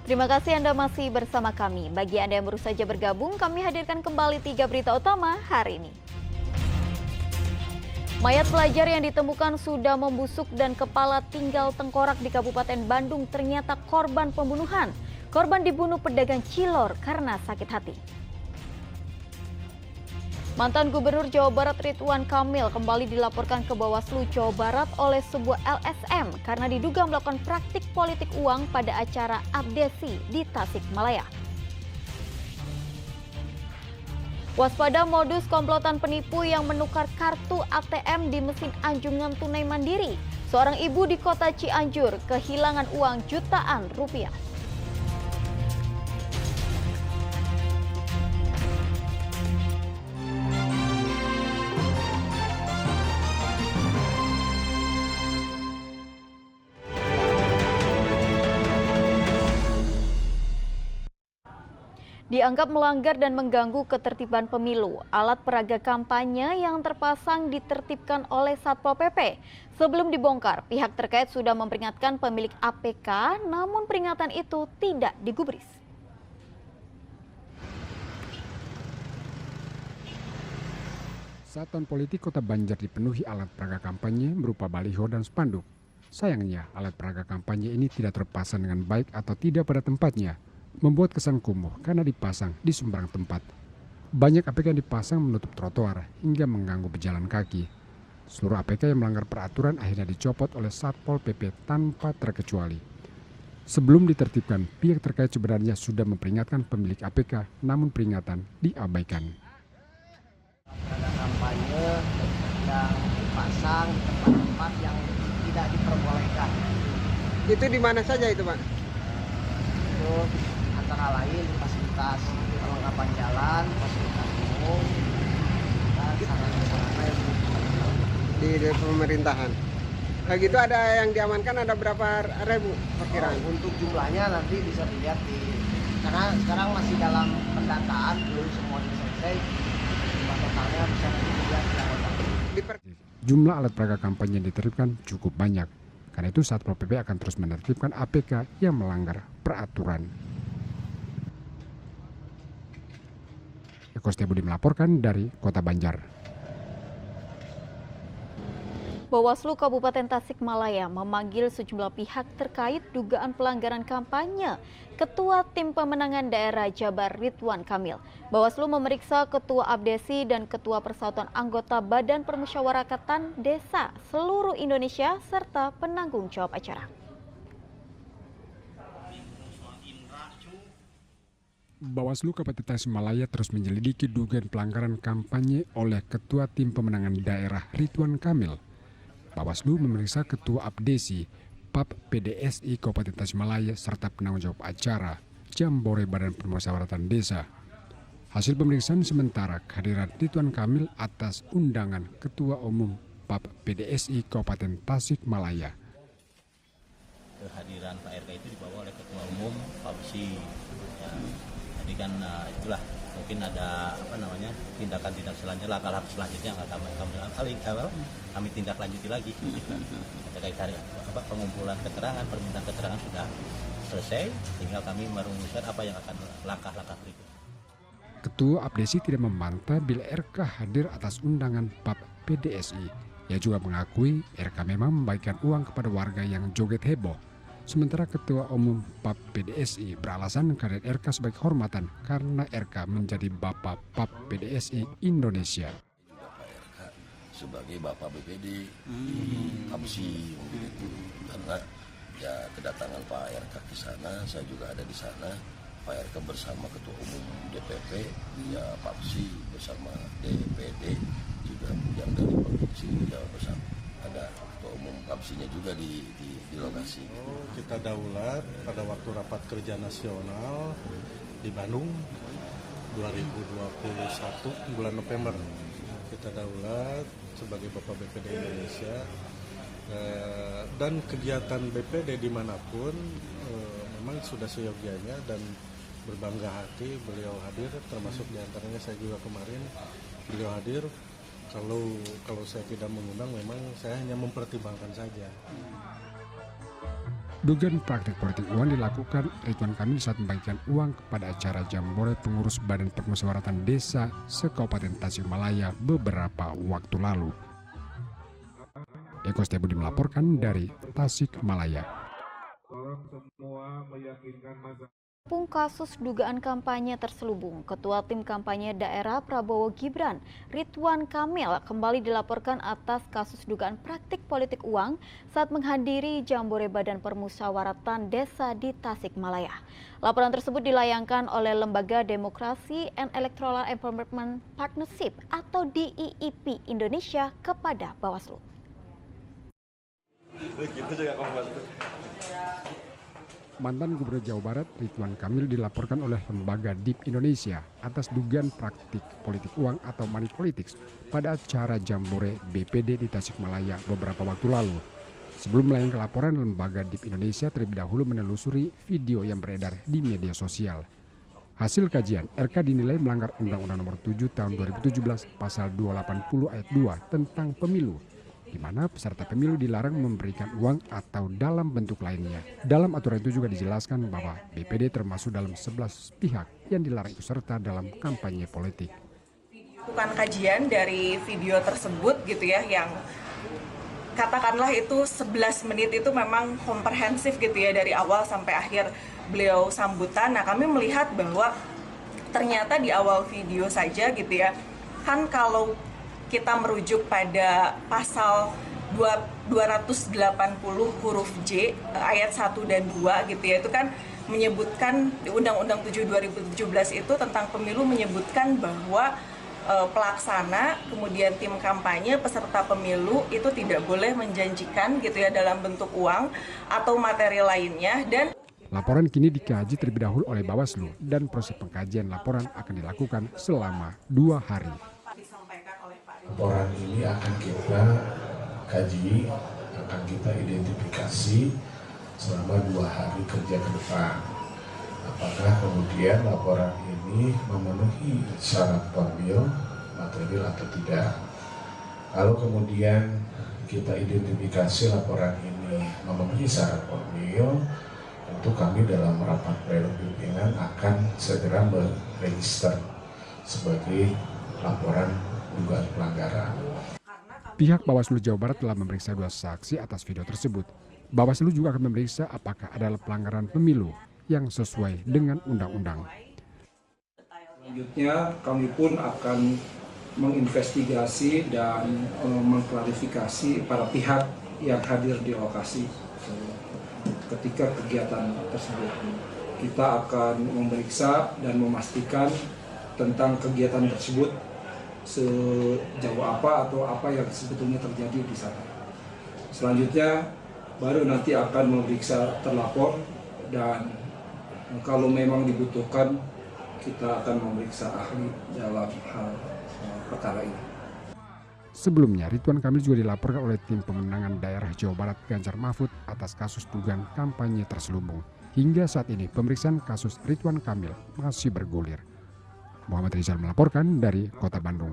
Terima kasih Anda masih bersama kami. Bagi Anda yang baru saja bergabung, kami hadirkan kembali 3 berita utama hari ini. Mayat pelajar yang ditemukan sudah membusuk dan kepala tinggal tengkorak di Kabupaten Bandung ternyata korban pembunuhan. Korban dibunuh pedagang cilor karena sakit hati. Mantan Gubernur Jawa Barat Ridwan Kamil kembali dilaporkan ke Bawaslu Jawa Barat oleh sebuah LSM karena diduga melakukan praktik politik uang pada acara abdesi di Tasikmalaya. Waspada modus komplotan penipu yang menukar kartu ATM di mesin anjungan tunai mandiri. Seorang ibu di kota Cianjur kehilangan uang jutaan rupiah. Dianggap melanggar dan mengganggu ketertiban pemilu, alat peraga kampanye yang terpasang ditertibkan oleh Satpol PP. Sebelum dibongkar, pihak terkait sudah memperingatkan pemilik APK, namun peringatan itu tidak digubris. Saat tahun politik Kota Banjar dipenuhi alat peraga kampanye berupa baliho dan spanduk. Sayangnya, alat peraga kampanye ini tidak terpasang dengan baik atau tidak pada tempatnya, membuat kesan kumuh karena dipasang di sembarang tempat. Banyak APK yang dipasang menutup trotoar hingga mengganggu pejalan kaki. Seluruh APK yang melanggar peraturan akhirnya dicopot oleh Satpol PP tanpa terkecuali. Sebelum ditertibkan, pihak terkait sebenarnya sudah memperingatkan pemilik APK, namun peringatan diabaikan. Ada kampanye yang dipasang di tempat-tempat yang tidak diperbolehkan. Itu di mana saja itu, Pak? Itu antara lain fasilitas perlengkapan jalan, fasilitas umum, dan sarana-sarana yang Di pemerintahan. Nah gitu ada yang diamankan, ada berapa ribu perkiraan? Untuk jumlahnya nanti bisa dilihat karena sekarang masih dalam pendataan, belum semuanya selesai. Totalnya bisa dilihat di Jumlah alat peraga kampanye yang ditertibkan cukup banyak. Karena itu Satpol PP akan terus menertibkan APK yang melanggar peraturan. Eko Setiabudi melaporkan dari Kota Banjar. Bawaslu Kabupaten Tasikmalaya memanggil sejumlah pihak terkait dugaan pelanggaran kampanye Ketua Tim Pemenangan Daerah Jabar Ridwan Kamil. Bawaslu memeriksa Ketua Abdesi dan Ketua Persatuan Anggota Badan Permusyawaratan Desa seluruh Indonesia serta penanggung jawab acara. Bawaslu Kabupaten Tasikmalaya terus menyelidiki dugaan pelanggaran kampanye oleh Ketua Tim Pemenangan Daerah Ridwan Kamil. Bawaslu memeriksa Ketua Abdesi, PAP PDSI Kabupaten Tasikmalaya serta penanggung jawab acara Jambore Badan Permusyawaratan Desa. Hasil pemeriksaan sementara kehadiran Ridwan Kamil atas undangan Ketua Umum PAP PDSI Kabupaten Tasikmalaya. Kehadiran Pak RK itu dibawa oleh Ketua Umum PAPSI. Ya, jadi kan itulah mungkin ada tindakan-tindakan selanjutnya, langkah-langkah selanjutnya yang kami tindak lanjuti lagi. Terkait pengumpulan keterangan, permintaan keterangan sudah selesai, tinggal kami merumuskan apa yang akan langkah-langkah berikutnya. Ketua Abdesi tidak membantah bila RK hadir atas undangan PAP PDSI. Ia juga mengakui RK memang membagikan uang kepada warga yang joget heboh. Sementara Ketua Umum PAP PDSI beralasan kehadiran RK sebagai kehormatan karena RK menjadi Bapak PAP PDSI Indonesia. Sebagai Bapak BPD PAPSI begitu, karena ya kedatangan Pak RK ke sana, saya juga ada di sana. Pak RK bersama Ketua Umum DPP, ya PAPSI bersama DPD juga yang dari provinsi Jawa bersama. Ada Ketua Umum PAPSI-nya juga di lokasi. Kita daulat pada waktu rapat kerja nasional di Bandung 2021 bulan November. Kita daulat sebagai Bapak BPD Indonesia dan kegiatan BPD dimanapun memang sudah seyogianya dan berbangga hati beliau hadir, termasuk diantaranya saya juga kemarin beliau hadir. Kalau saya tidak mengundang memang saya hanya mempertimbangkan saja. Dugaan praktik politik uang dilakukan Ridwan Kamil saat membagikan uang kepada acara jambore pengurus Badan Permusyawaratan Desa se-Kabupaten Tasikmalaya beberapa waktu lalu. Eko Setiabudi melaporkan dari Tasikmalaya. Kasus dugaan kampanye terselubung, Ketua Tim Kampanye Daerah Prabowo Gibran, Ridwan Kamil, kembali dilaporkan atas kasus dugaan praktik politik uang saat menghadiri jambore Badan Permusyawaratan Desa di Tasikmalaya. Laporan tersebut dilayangkan oleh Lembaga Demokrasi and Electoral Empowerment Partnership atau DIEP Indonesia kepada Bawaslu. Mantan Gubernur Jawa Barat Ridwan Kamil dilaporkan oleh lembaga DIEP Indonesia atas dugaan praktik politik uang atau money politics pada acara jambore BPD di Tasikmalaya beberapa waktu lalu. Sebelum melayangkan laporan, lembaga DIEP Indonesia terlebih dahulu menelusuri video yang beredar di media sosial. Hasil kajian, RK dinilai melanggar Undang-Undang Nomor 7 Tahun 2017 Pasal 280 Ayat 2 tentang pemilu, di mana peserta pemilu dilarang memberikan uang atau dalam bentuk lainnya. Dalam aturan itu juga dijelaskan bahwa BPD termasuk dalam 11 pihak yang dilarang ikut serta dalam kampanye politik. Bukan kajian dari video tersebut gitu ya, yang katakanlah itu 11 menit itu memang komprehensif gitu ya dari awal sampai akhir beliau sambutan. Nah, kami melihat bahwa ternyata di awal video saja gitu ya, kan kalau kita merujuk pada pasal 280 huruf J ayat 1 dan 2 gitu ya, itu kan menyebutkan di Undang-Undang 7 2017 itu tentang pemilu menyebutkan bahwa pelaksana, kemudian tim kampanye, peserta pemilu itu tidak boleh menjanjikan gitu ya dalam bentuk uang atau materi lainnya. Dan laporan kini dikaji terlebih dahulu oleh Bawaslu dan proses pengkajian laporan akan dilakukan selama 2 hari. Laporan ini akan kita kaji, akan kita identifikasi selama 2 hari kerja ke depan. Apakah kemudian laporan ini memenuhi syarat formil, material atau tidak. Kalau kemudian kita identifikasi laporan ini memenuhi syarat formil, tentu kami dalam rapat pleno pimpinan akan segera meregister sebagai laporan dugaan pelanggaran. Pihak Bawaslu Jawa Barat telah memeriksa 2 saksi atas video tersebut. Bawaslu juga akan memeriksa apakah ada pelanggaran pemilu yang sesuai dengan undang-undang. Selanjutnya kami pun akan menginvestigasi dan mengklarifikasi para pihak yang hadir di lokasi ketika kegiatan tersebut. Kita akan memeriksa dan memastikan tentang kegiatan tersebut sejauh apa atau apa yang sebetulnya terjadi di sana. Selanjutnya baru nanti akan memeriksa terlapor dan kalau memang dibutuhkan kita akan memeriksa ahli dalam hal perkara ini. Sebelumnya, Ridwan Kamil juga dilaporkan oleh tim pemenangan daerah Jawa Barat Ganjar Mahfud atas kasus dugaan kampanye terselubung. Hingga saat ini pemeriksaan kasus Ridwan Kamil masih bergulir. Muhammad Rizal melaporkan dari Kota Bandung.